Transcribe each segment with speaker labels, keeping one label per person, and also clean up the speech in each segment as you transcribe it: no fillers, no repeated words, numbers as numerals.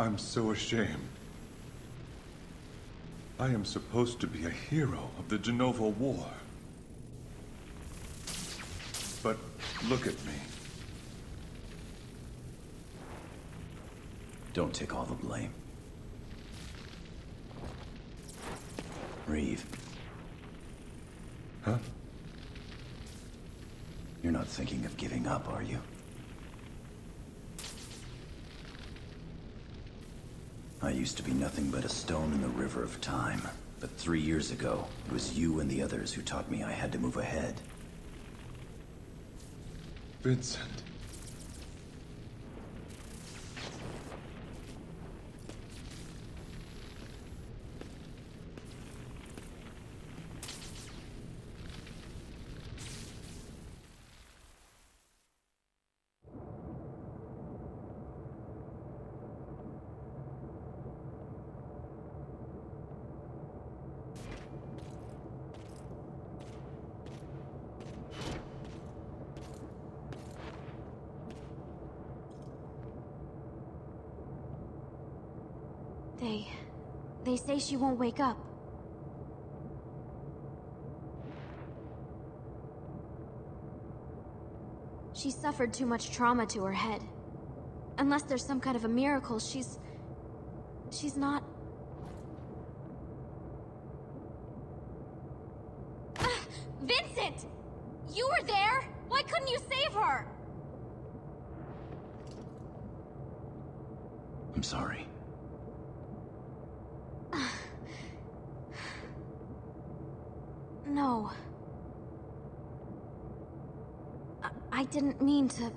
Speaker 1: I'm so ashamed. I am supposed to be a hero of the Genova War. But look at me.
Speaker 2: Don't take all the blame. Reeve.
Speaker 1: Huh?
Speaker 2: You're not thinking of giving up, are you? I used to be nothing but a stone in the river of time. But 3 years ago, it was you and the others who taught me I had to move ahead.
Speaker 1: Vincent.
Speaker 3: They say she won't wake up. She suffered too much trauma to her head. Unless there's some kind of a miracle, she's not... Vincent! You were there? Why couldn't you save her?
Speaker 2: I'm sorry.
Speaker 3: No. I didn't mean to...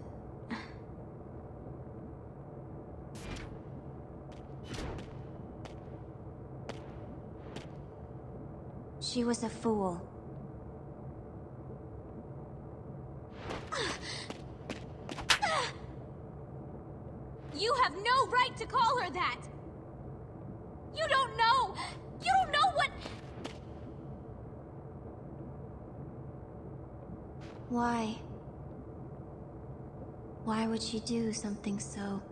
Speaker 3: She was a fool. You have no right to call her that! You don't know! You don't know what... Why? Why would she do something so...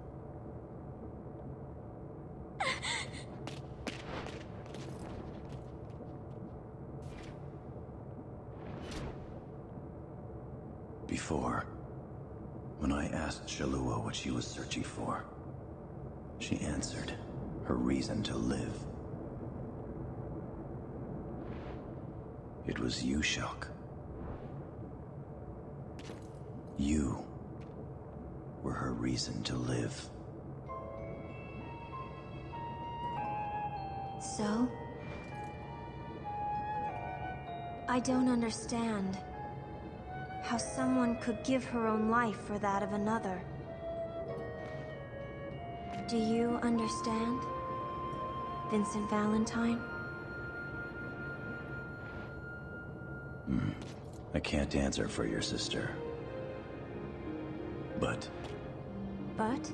Speaker 2: Before, when I asked Shalua what she was searching for, she answered her reason to live. It was you, Shulk. You were her reason to live.
Speaker 3: So? I don't understand how someone could give her own life for that of another. Do you understand, Vincent Valentine?
Speaker 2: I can't answer for your sister. But
Speaker 3: But?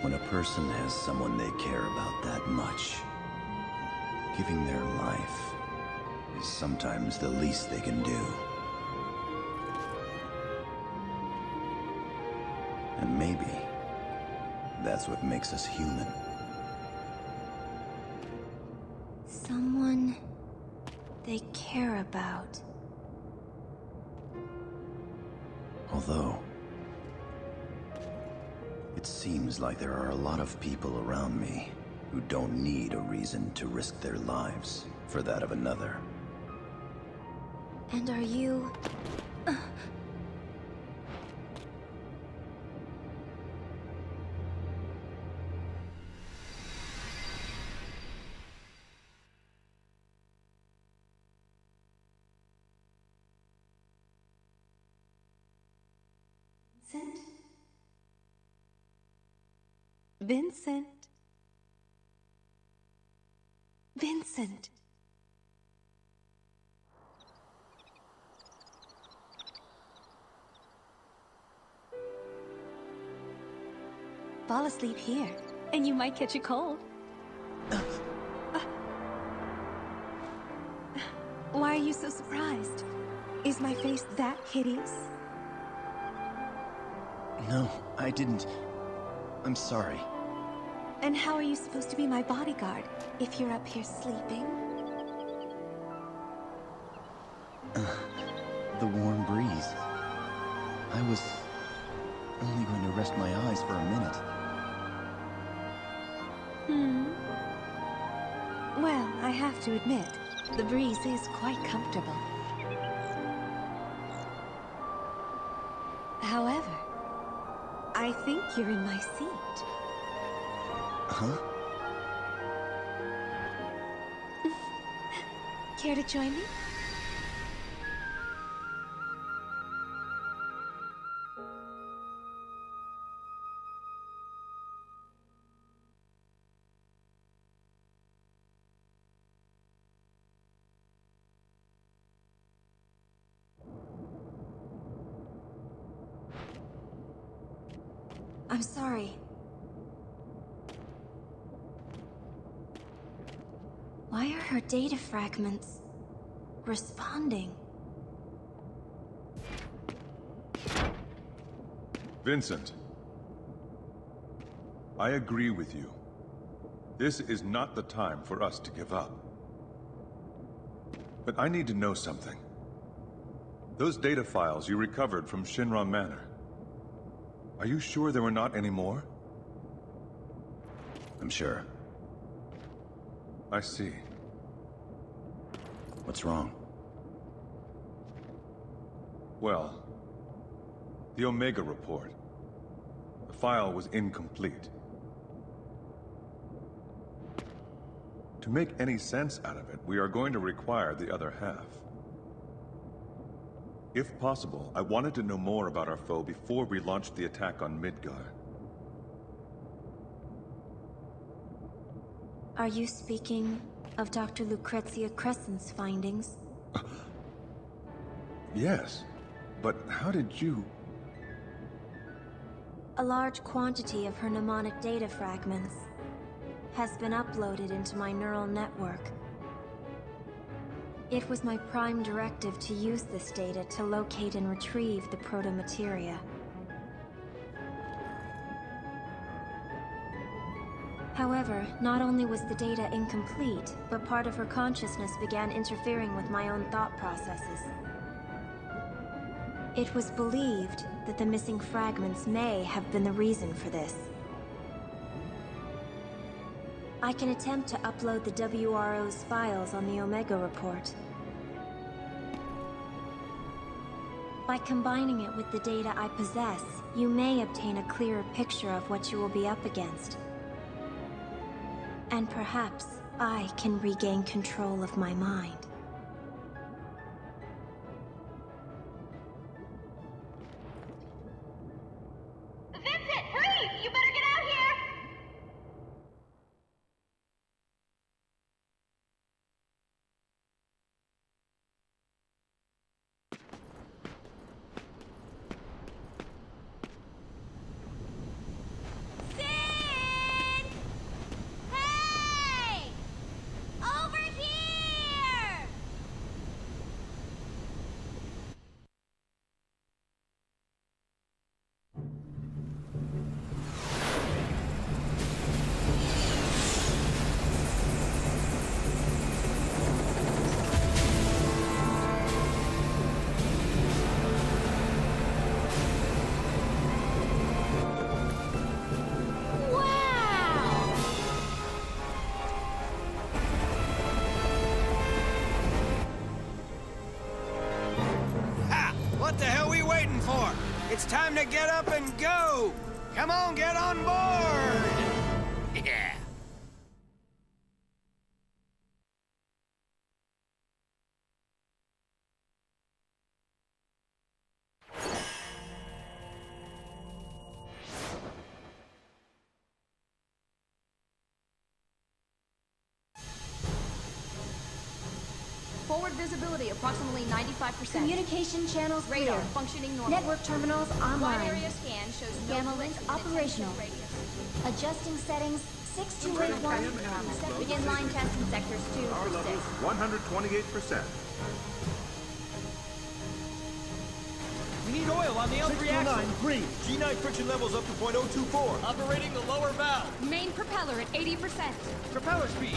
Speaker 2: when a person has someone they care about that much, giving their life is sometimes the least they can do. And maybe that's what makes us human.
Speaker 3: Someone they care about.
Speaker 2: Although, it seems like there are a lot of people around me who don't need a reason to risk their lives for that of another.
Speaker 3: And are you...
Speaker 4: Vincent? Vincent? Fall asleep here, and you might catch a cold. Why are you so surprised? Is my face that hideous?
Speaker 2: No, I didn't. I'm sorry.
Speaker 4: And how are you supposed to be my bodyguard if you're up here sleeping?
Speaker 2: The warm breeze. I was only going to rest my eyes for a minute.
Speaker 4: Well, I have to admit, the breeze is quite comfortable. However, I think you're in my seat.
Speaker 2: Huh?
Speaker 4: Care to join me? I'm sorry. Why are her data fragments responding?
Speaker 1: Vincent. I agree with you. This is not the time for us to give up. But I need to know something. Those data files you recovered from Shinra Manor. Are you sure there were not any more?
Speaker 2: I'm sure.
Speaker 1: I see.
Speaker 2: What's wrong?
Speaker 1: Well, the Omega report. The file was incomplete. To make any sense out of it, we are going to require the other half. If possible, I wanted to know more about our foe before we launched the attack on Midgar.
Speaker 3: Are you speaking of Dr. Lucrezia Crescent's findings?
Speaker 1: Yes, but how did you...
Speaker 3: A large quantity of her mnemonic data fragments has been uploaded into my neural network. It was my prime directive to use this data to locate and retrieve the proto-materia. However, not only was the data incomplete, but part of her consciousness began interfering with my own thought processes. It was believed that the missing fragments may have been the reason for this. I can attempt to upload the WRO's files on the Omega report. By combining it with the data I possess, you may obtain a clearer picture of what you will be up against. And perhaps I can regain control of my mind.
Speaker 5: Vincent, freeze! You better get out here! Hey! Over here! Wow!
Speaker 6: Ha! What the hell we waiting for? It's time to get up and go! Come on, get on board! Yeah.
Speaker 7: Forward visibility approximately 95%.
Speaker 3: Communication channels
Speaker 7: Radar
Speaker 3: clear.
Speaker 7: functioning normally.
Speaker 3: Network terminals
Speaker 7: Wide
Speaker 3: online.
Speaker 7: area scan shows no
Speaker 3: Gamma
Speaker 7: glitch
Speaker 3: link
Speaker 7: within 10
Speaker 3: operational.
Speaker 7: radius.
Speaker 3: Adjusting settings 6281.
Speaker 7: Begin line test in sectors 2 through 6.
Speaker 1: 128%.
Speaker 8: We need oil on the L3 axle.
Speaker 9: green. G9 friction levels up to .024.
Speaker 8: Operating the lower valve.
Speaker 7: Main propeller at 80%.
Speaker 8: Propeller speed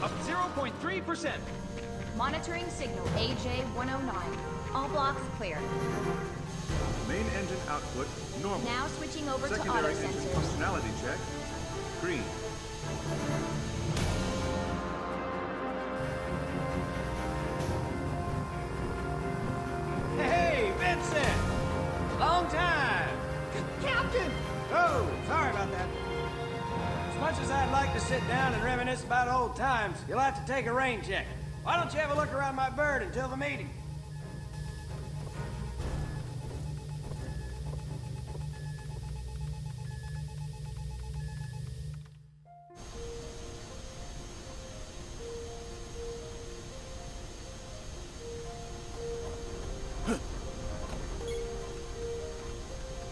Speaker 8: up 0.3%.
Speaker 7: Monitoring signal AJ-109. All blocks clear.
Speaker 1: Main engine output, normal.
Speaker 7: Now switching over to auto
Speaker 1: Secondary engine
Speaker 7: sensors.
Speaker 1: functionality check, green.
Speaker 6: Hey, Vincent! Long time! Captain! Oh, sorry about that. As much as I'd like to sit down and reminisce about old times, you'll have to take a rain check. Why don't you have a look around my bird until the meeting?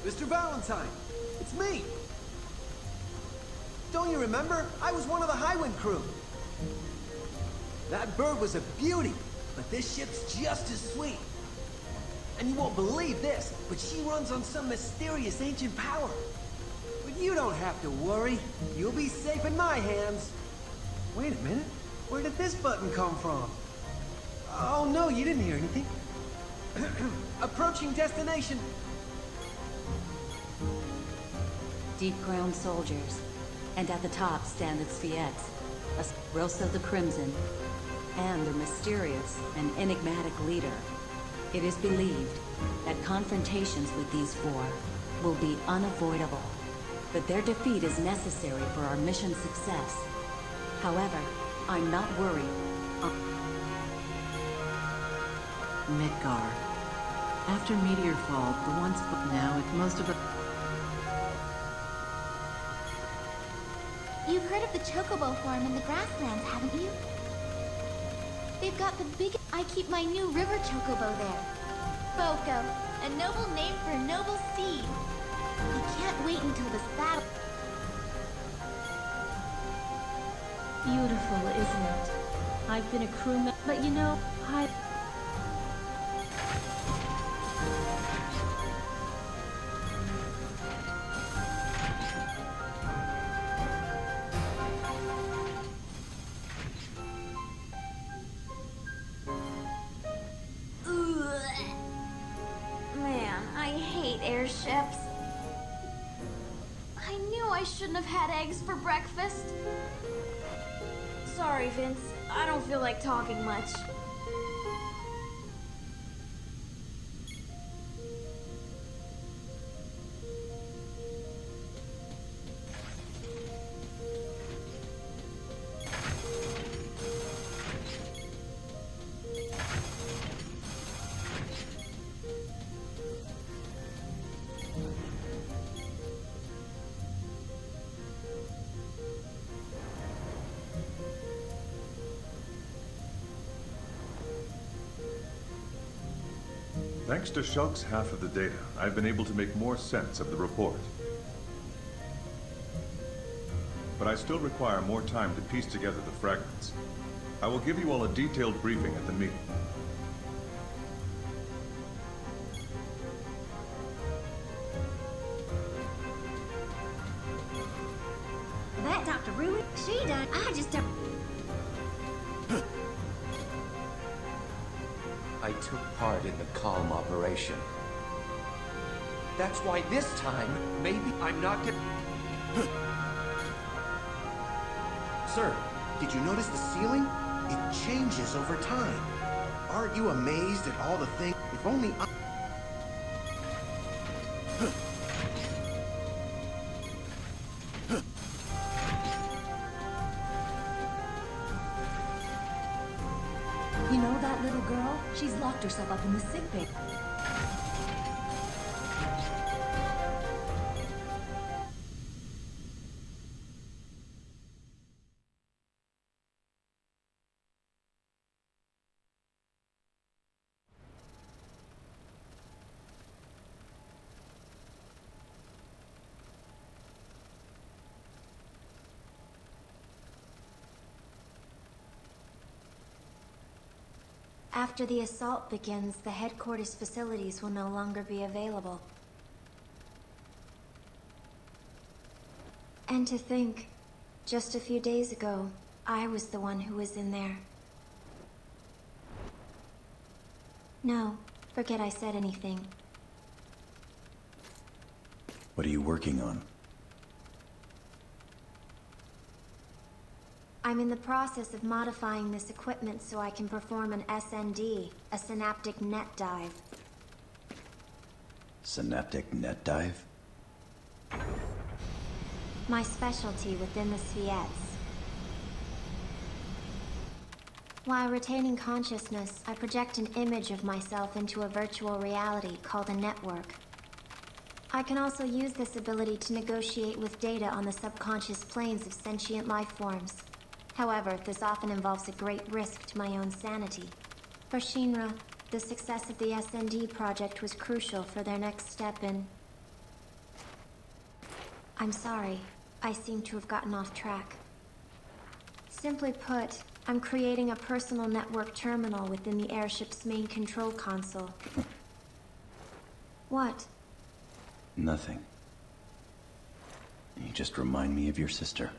Speaker 9: Mr. Valentine, it's me. Don't you remember? I was one of the Highwind crew. That bird was a beauty, but this ship's just as sweet. And you won't believe this, but she runs on some mysterious ancient power. But you don't have to worry. You'll be safe in my hands. Wait a minute. Where did this button come from? Oh no, you didn't hear anything. Approaching destination.
Speaker 4: Deep ground soldiers. And at the top stand its Fiats, Rosa the Crimson, and their mysterious and enigmatic leader. It is believed that confrontations with these four will be unavoidable, but their defeat is necessary for our mission's success. However, I'm not worried.
Speaker 10: Midgar. After Meteorfall, the once now with most of the...
Speaker 3: You've heard of the Chocobo farm in the grasslands, haven't you? They've got the biggest... I keep my new river Chocobo there. Boko, a noble name for a noble seed. I can't wait until this battle...
Speaker 11: Beautiful, isn't it? I've been a crewman, but you know,
Speaker 3: Man, I hate airships. I knew I shouldn't have had eggs for breakfast. Sorry, Vince. I don't feel like talking much.
Speaker 1: Thanks to Shulk's half of the data, I've been able to make more sense of the report. But I still require more time to piece together the fragments. I will give you all a detailed briefing at the meeting.
Speaker 11: that Dr. Ruin, she done. I just don't.
Speaker 2: I took part in the calm operation. That's why this time, maybe I'm not gonna...
Speaker 12: Sir, did you notice the ceiling? It changes over time. Aren't you amazed at all the things? If only I...
Speaker 4: You know that little girl? She's locked herself up in the sick bay.
Speaker 11: After the assault begins, the headquarters facilities will no longer be available. And to think, just a few days ago, I was the one who was in there. No, forget I said anything.
Speaker 2: What are you working on?
Speaker 11: I'm in the process of modifying this equipment so I can perform an SND, a Synaptic net dive.
Speaker 2: Synaptic net dive?
Speaker 11: My specialty within the Sphettes. While retaining consciousness, I project an image of myself into a virtual reality called a network. I can also use this ability to negotiate with data on the subconscious planes of sentient life forms. However, this often involves a great risk to my own sanity. For Shinra, the success of the SND project was crucial for their next step in... I'm sorry, I seem to have gotten off track. Simply put, I'm creating a personal network terminal within the airship's main control console. What?
Speaker 2: Nothing. You just remind me of your sister.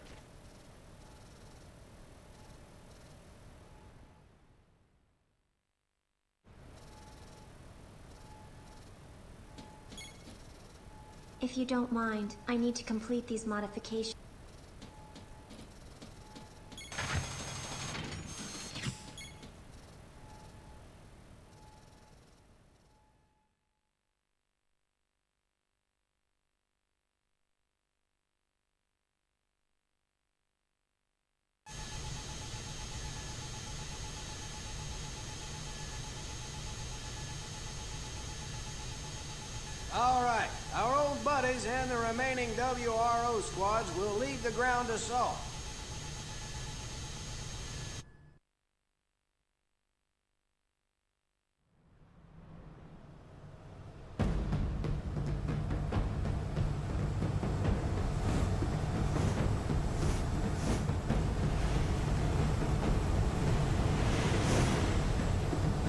Speaker 11: If you don't mind, I need to complete these modifications.
Speaker 6: All right, our old buddies and the remaining WRO squads will lead the ground assault.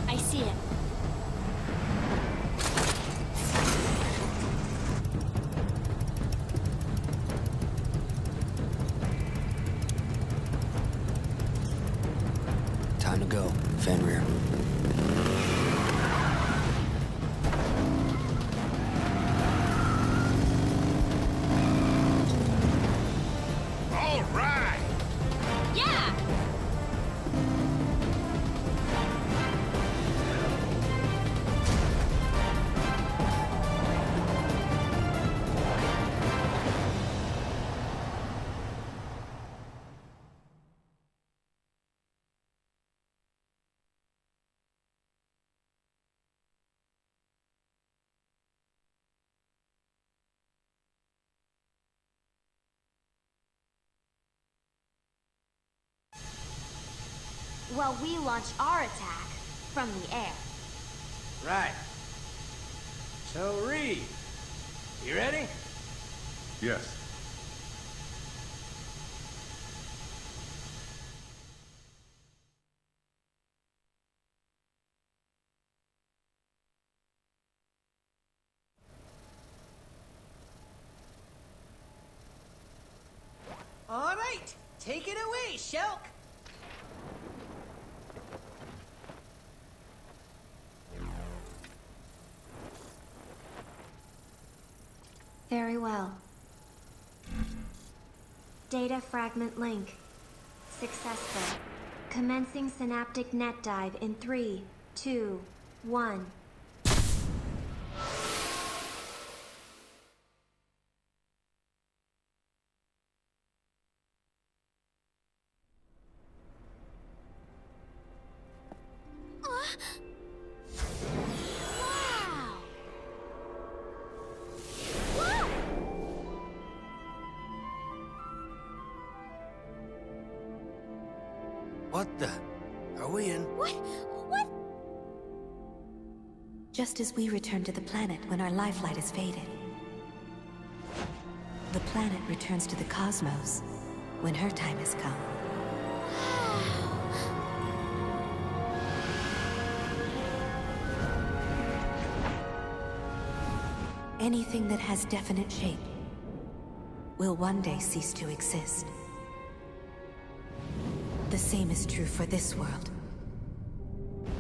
Speaker 3: I see it.
Speaker 9: Time to go. Fenrir.
Speaker 8: All right!
Speaker 3: Yeah! Well, we launch our attack from the air.
Speaker 6: Right. So, Reed, you ready?
Speaker 1: Yes.
Speaker 9: All right, take it away, Shulk.
Speaker 11: Very well. Data fragment link. Successful. Commencing synaptic net dive in 3, 2, 1.
Speaker 3: Wow!
Speaker 9: What the? Are we in?
Speaker 3: What? What?
Speaker 4: Just as we return to the planet when our lifelight has faded. The planet returns to the cosmos when her time has come.
Speaker 13: anything that has definite shape will one day cease to exist. The same is true for this world.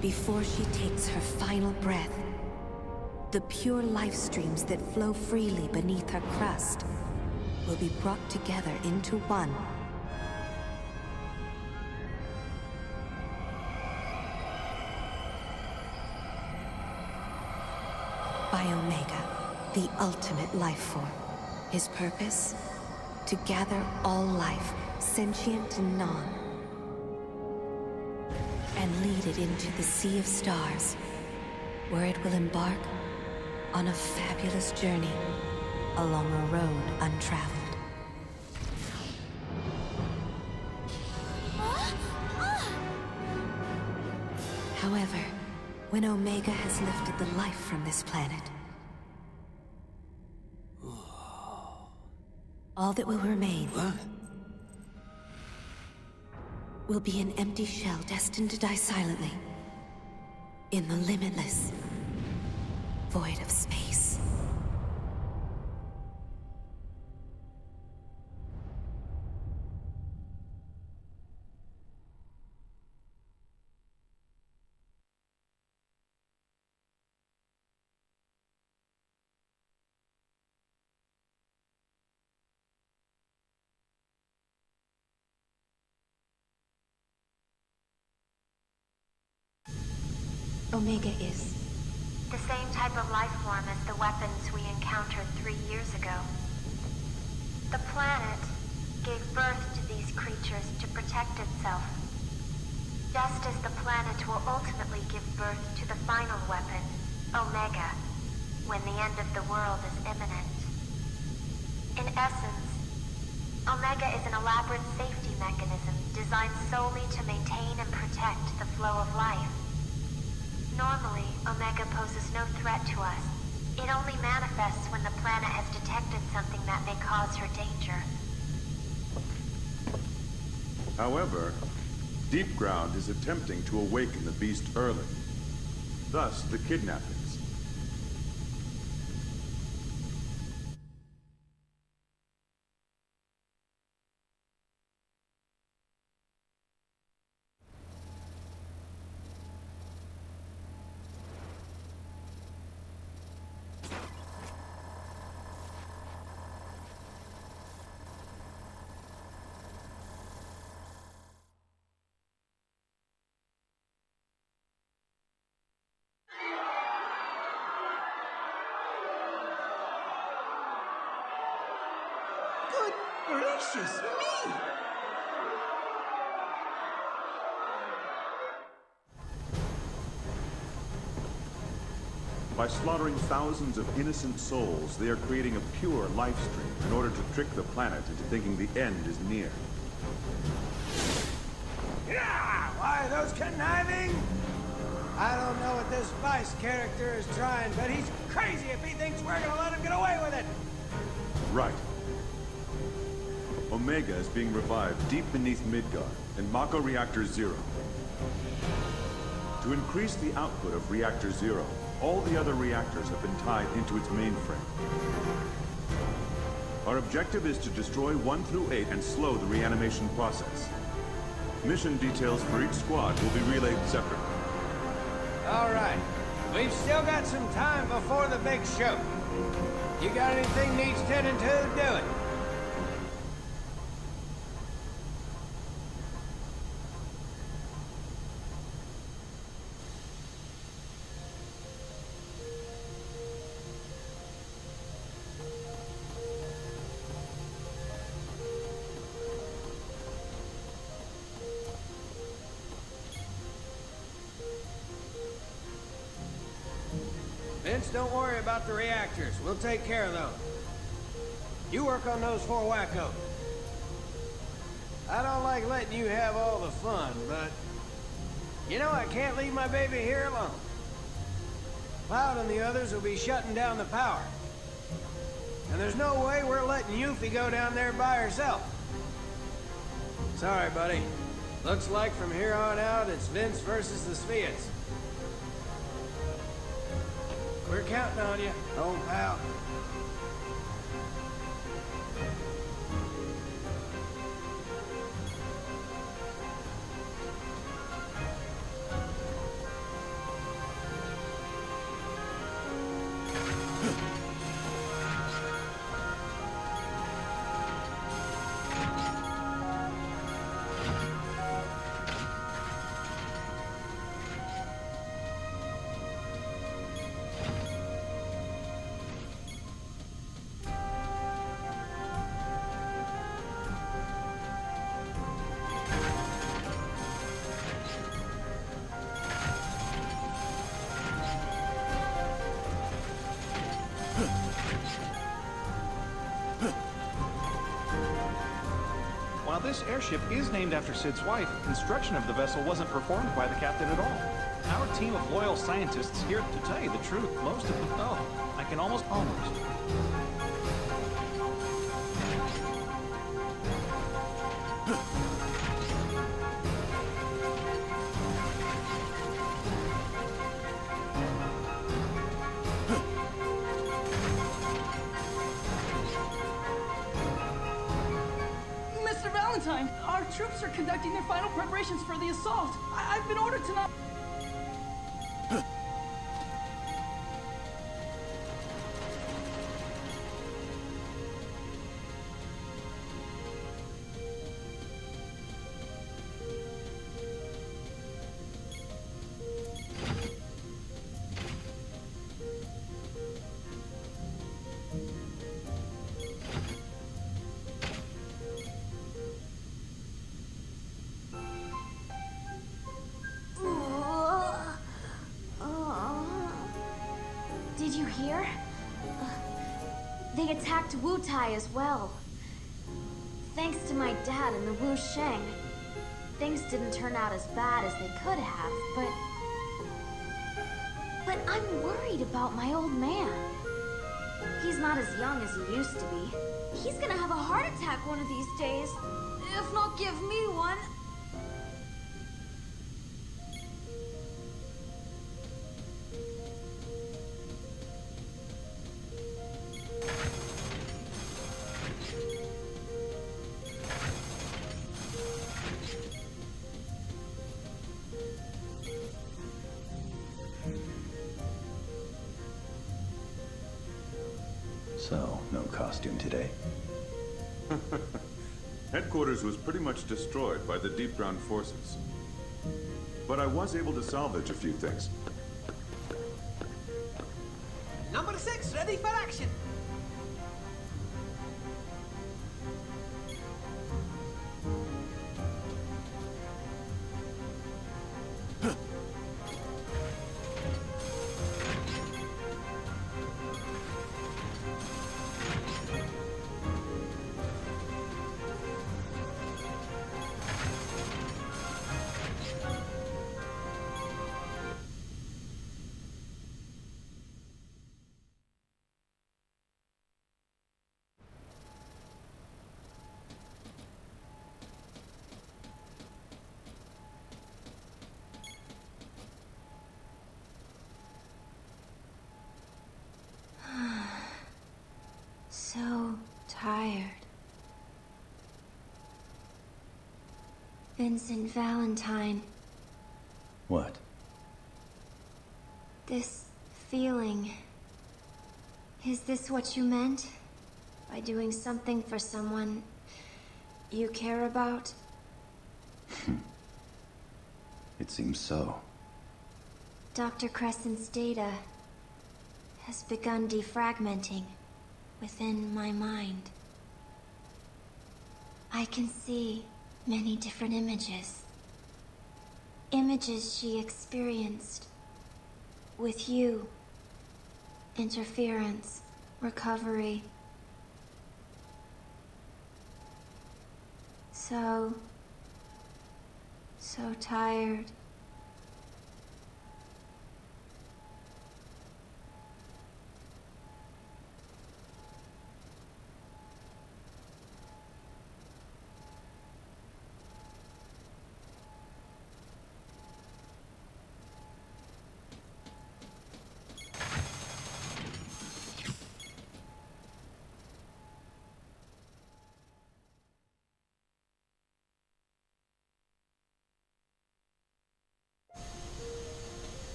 Speaker 13: Before she takes her final breath, the pure life streams that flow freely beneath her crust will be brought together into one. By Omega, the ultimate life form. His purpose? To gather all life, sentient and non, and lead it into the sea of stars, where it will embark on a fabulous journey along a road untraveled. However, when Omega has lifted the life from this planet, all that will remain will be an empty shell destined to die silently in the limitless void of space. Omega is
Speaker 11: the same type of life form as the weapons we encountered 3 years ago. The planet gave birth to these creatures to protect itself, just as the planet will ultimately give birth to the final weapon, Omega, when the end of the world is imminent. In essence, Omega is an elaborate safety mechanism designed solely to maintain and protect the flow of life. Normally, Omega poses no threat to us. It only manifests when the planet has detected something that may cause her danger.
Speaker 1: However, Deep Ground is attempting to awaken the beast early. Thus, the kidnappings.
Speaker 9: Gracious me!
Speaker 1: By slaughtering thousands of innocent souls, they are creating a pure life stream in order to trick the planet into thinking the end is near.
Speaker 6: Yeah! Why, those conniving? I don't know what this Vice character is trying, but he's crazy if he thinks we're gonna let him get away with it!
Speaker 1: Right. Omega is being revived deep beneath Midgard, in Mako Reactor Zero. To increase the output of Reactor Zero, all the other reactors have been tied into its mainframe. Our objective is to destroy 1 through 8 and slow the reanimation process. Mission details for each squad will be relayed separately.
Speaker 6: All right. We've still got some time before the big show. You got anything needs tending to, do it. Vince, don't worry about the reactors. We'll take care of those. You work on those 4 wackos. I don't like letting you have all the fun, but... You know, I can't leave my baby here alone. Cloud and the others will be shutting down the power. And there's no way we're letting Yuffie go down there by herself. Sorry, buddy. Looks like from here on out, it's Vince versus the Spheats. We're counting on you, old pal.
Speaker 14: While this airship is named after Sid's wife, construction of the vessel wasn't performed by the captain at all. Our team of loyal scientists here to tell you the truth. Most of them, I can almost.
Speaker 15: Mr. Valentine, our troops are conducting their final preparations for the assault. I've been ordered to not...
Speaker 3: Did you hear? They attacked Wu Tai as well. Thanks to my dad and the Wu Sheng, things didn't turn out as bad as they could have, but I'm worried about my old man. He's not as young as he used to be. He's gonna have a heart attack one of these days, if not give me one.
Speaker 2: So, no costume today?
Speaker 1: Headquarters was pretty much destroyed by the deep ground forces. But I was able to salvage a few things.
Speaker 9: Number 6, ready for action.
Speaker 11: So tired. Vincent Valentine.
Speaker 2: What?
Speaker 11: This feeling. Is this what you meant? By doing something for someone you care about?
Speaker 2: It seems so.
Speaker 11: Dr. Crescent's data has begun defragmenting within my mind. I can see many different images. Images she experienced with you. Interference, recovery. So tired.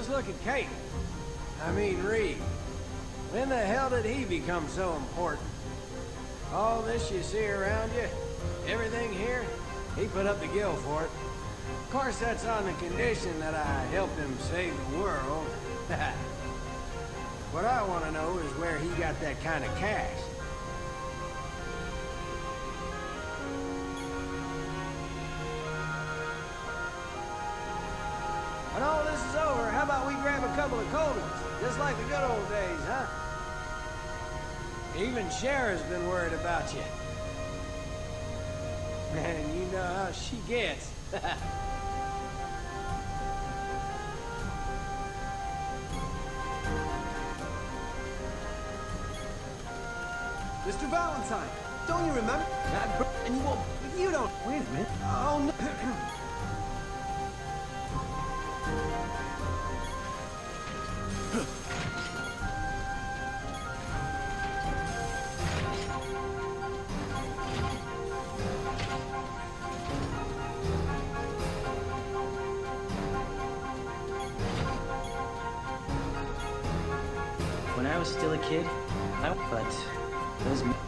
Speaker 6: just look at Kate. I mean, Reed. When the hell did he become so important? All this you see around you, everything here, he put up the gill for it. Of course, that's on the condition that I help him save the world. What I want to know is where he got that kind of cash. When all this is over, how about we grab a couple of cold ones? Just like the good old days, huh? Even Cher's been worried about you. Man, you know how she gets.
Speaker 9: Mr. Valentine, don't you remember? And you won't... You don't... Wait a minute. Oh, no.
Speaker 16: When I was still a kid,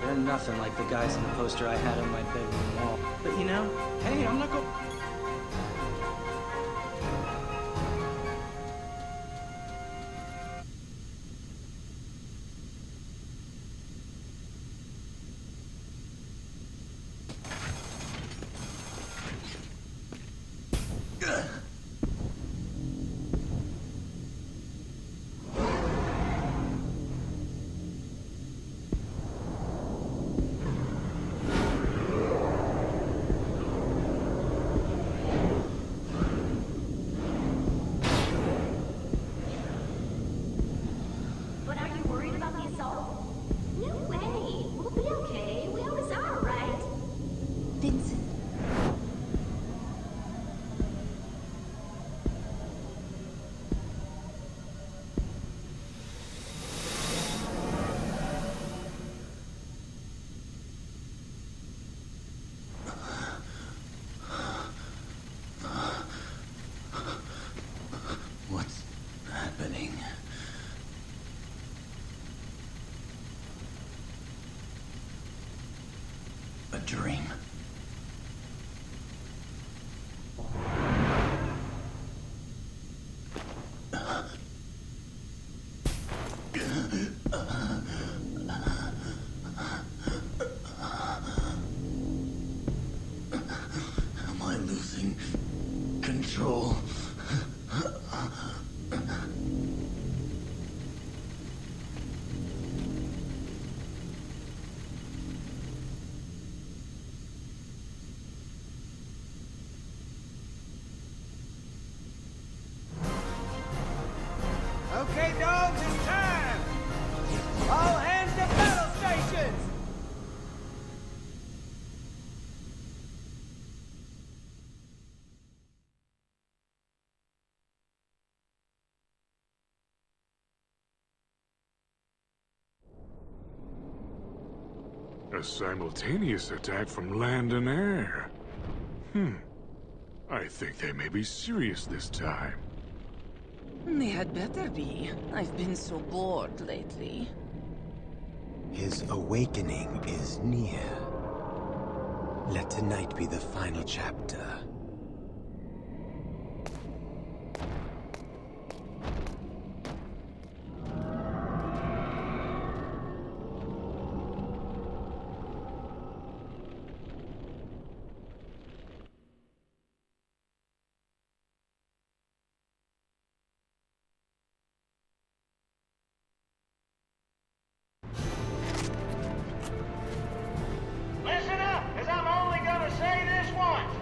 Speaker 16: they're nothing like the guys in the poster I had on my bedroom wall. But you know, hey, I'm not going...
Speaker 2: Dream. Am I losing control?
Speaker 6: Okay, dogs, it's time! All hands to battle stations!
Speaker 8: A simultaneous attack from land and air. I think they may be serious this time.
Speaker 17: They had better be. I've been so bored lately.
Speaker 18: His awakening is near. Let tonight be the final chapter.
Speaker 6: Listen up, because I'm only gonna say this once.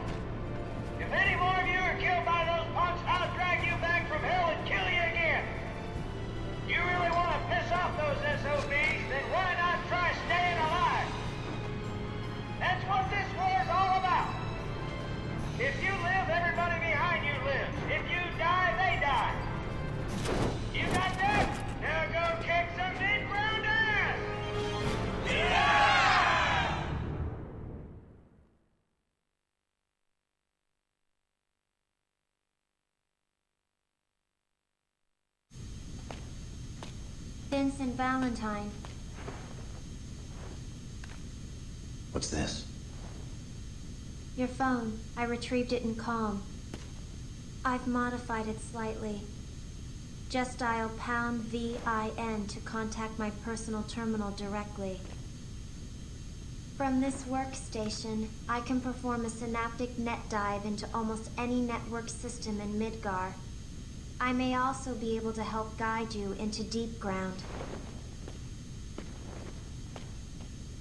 Speaker 11: Vincent Valentine.
Speaker 2: What's this?
Speaker 11: Your phone. I retrieved it in Calm. I've modified it slightly. Just dial #VIN to contact my personal terminal directly. From this workstation, I can perform a synaptic net dive into almost any network system in Midgar. I may also be able to help guide you into deep ground.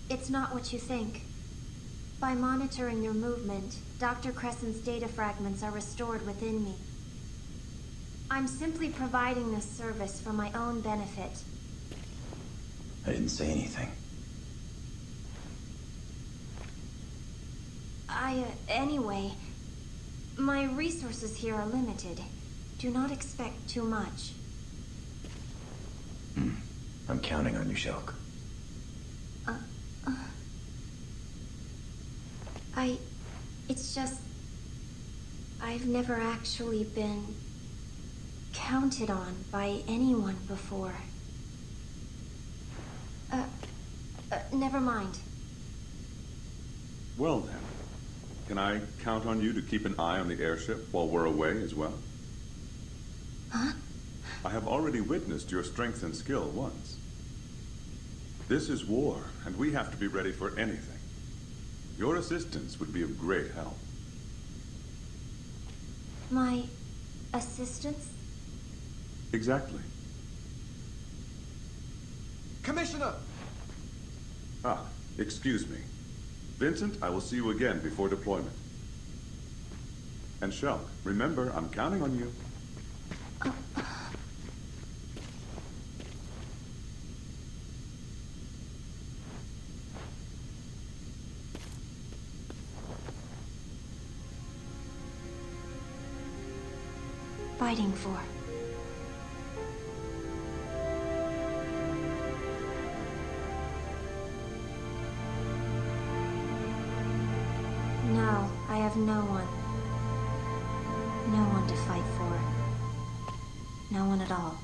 Speaker 11: It's not what you think. By monitoring your movement, Dr. Crescent's data fragments are restored within me. I'm simply providing this service for my own benefit.
Speaker 2: I didn't say anything.
Speaker 11: Anyway, my resources here are limited. Do not expect too much.
Speaker 2: I'm counting on you, Shulk.
Speaker 11: It's just... I've never actually been... counted on by anyone before. Never mind.
Speaker 1: Well then, can I count on you to keep an eye on the airship while we're away as well?
Speaker 11: Huh?
Speaker 1: I have already witnessed your strength and skill once. This is war, and we have to be ready for anything. Your assistance would be of great help.
Speaker 11: My... assistance?
Speaker 1: Exactly.
Speaker 12: Commissioner!
Speaker 1: Ah, excuse me. Vincent, I will see you again before deployment. And Shulk, remember, I'm counting on you.
Speaker 11: Fighting for. No, I have no one. No one to fight for. No one at all.